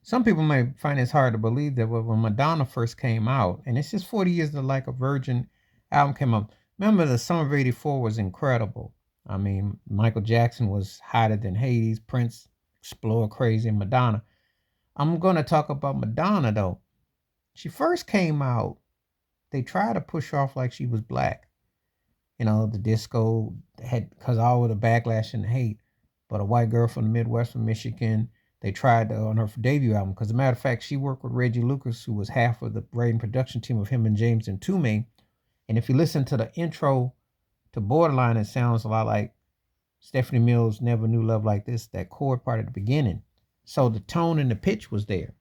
Some people may find it's hard to believe that when Madonna first came out, and it's just 40 years the Like a Virgin album came out. Remember, the summer of '84 was incredible. I mean, Michael Jackson was hotter than Hades, Prince, Explore Crazy, and Madonna. I'm going to talk about Madonna though. She first came out, they tried to push her off like she was black. The disco had caused all of the backlash and hate. But a white girl from the Midwest, from Michigan, they tried on her debut album. Because, as a matter of fact, she worked with Reggie Lucas, who was half of the writing production team of him and James and Toomey. And if you listen to the intro to Borderline, it sounds a lot like Stephanie Mills' Never Knew Love Like This, that chord part at the beginning. So the tone and the pitch was there.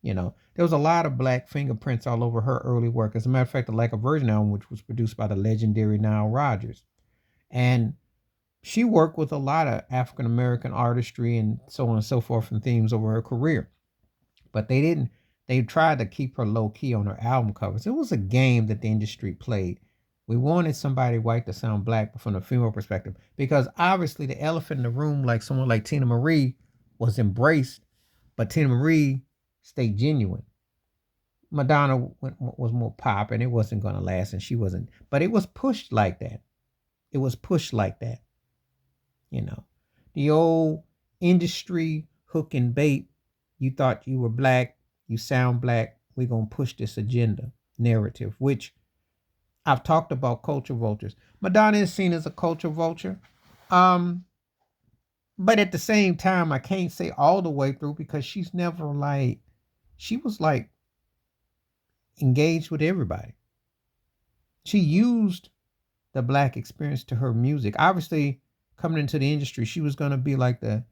There was a lot of black fingerprints all over her early work. As a matter of fact, the Like a Virgin album, which was produced by the legendary Nile Rodgers. And she worked with a lot of African American artistry and so on and so forth and themes over her career. But they didn't, they tried to keep her low key on her album covers. It was a game that the industry played. We wanted somebody white to sound black, but from a female perspective, because obviously the elephant in the room, like someone like Tina Marie, was embraced, but Tina Marie stayed genuine. Madonna was more pop, and it wasn't going to last, and she wasn't. But it was pushed like that. It was pushed like that. You know, the old industry hook and bait. You thought you were black, you sound black. We're gonna push this agenda narrative, which I've talked about culture vultures. Madonna is seen as a culture vulture. Um, but at the same time, I can't say all the way through because she's never like she was like engaged with everybody. She used the black experience to her music. Obviously, coming into the industry, she was gonna be like the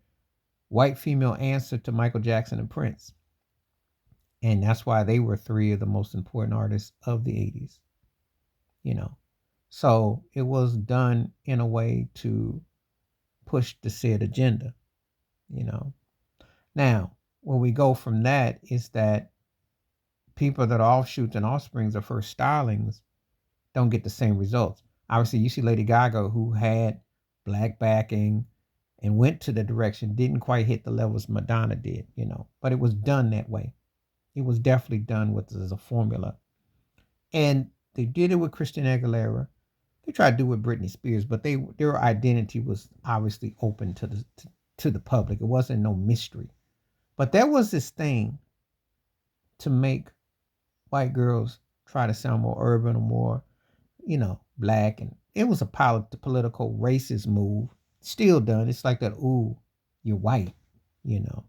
white female answer to Michael Jackson and Prince. And that's why they were three of the most important artists of the 80s, you know. So it was done in a way to push the said agenda, you know. Now, where we go from that is that people that are offshoots and offsprings of first stylings don't get the same results. Obviously, you see Lady Gaga, who had black backing and went to the direction, didn't quite hit the levels Madonna did, but it was done that way. It was definitely done with as a formula. And they did it with Christina Aguilera. They tried to do it with Britney Spears, but their identity was obviously open to the public. It wasn't no mystery. But there was this thing to make white girls try to sound more urban or more, black. And it was a political racist move. Still done. It's like that, ooh, you're white, you know.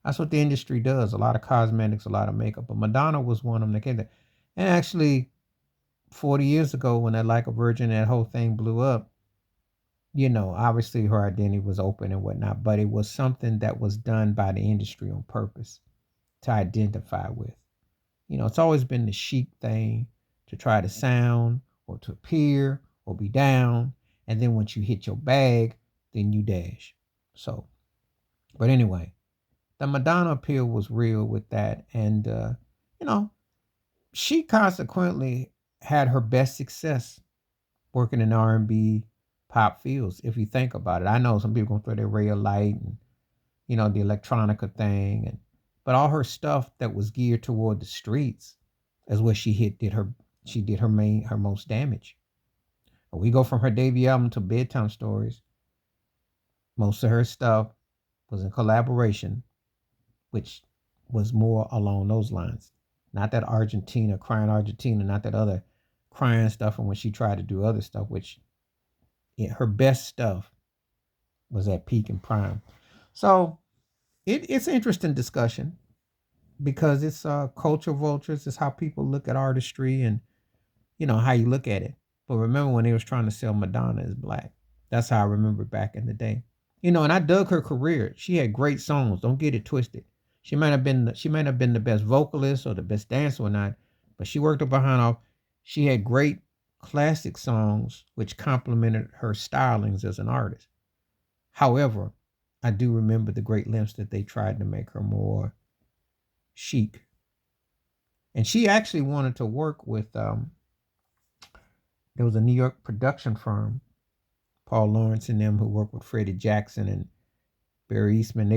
That's what the industry does. A lot of cosmetics, a lot of makeup. But Madonna was one of them that came there. And actually, 40 years ago, when that Like a Virgin, that whole thing blew up, obviously her identity was open and whatnot. But it was something that was done by the industry on purpose to identify with. It's always been the chic thing to try to sound or to appear or be down. And then once you hit your bag, then you dash. So, but anyway, the Madonna appeal was real with that. And, she consequently had her best success working in R&B pop fields, if you think about it. I know some people going to throw their ray of light and, the electronica thing. But all her stuff that was geared toward the streets is where she did her most damage. We go from her debut album to Bedtime Stories. Most of her stuff was in collaboration, which was more along those lines. Not that crying Argentina, not that other crying stuff. And when she tried to do other stuff, which her best stuff was at peak and prime. So it's an interesting discussion because it's culture vultures. It's how people look at artistry and, how you look at it. But remember when they was trying to sell Madonna as black. That's how I remember back in the day. And I dug her career. She had great songs. Don't get it twisted. She might have been the best vocalist or the best dancer or not, but she worked her behind off. She had great classic songs which complemented her stylings as an artist. However, I do remember the great lengths that they tried to make her more chic. And she actually wanted to work with there was a New York production firm, Paul Lawrence and them, who worked with Freddie Jackson and Barry Eastman,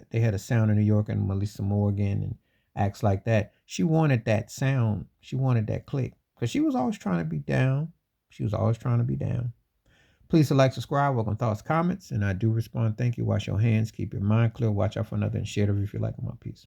they had a sound in New York, and Melissa Morgan and acts like that. She wanted that sound. She wanted that click because she was always trying to be down. She was always trying to be down. Please like, subscribe, welcome thoughts, comments, and I do respond. Thank you. Wash your hands, keep your mind clear, watch out for another, and share it if you like my piece.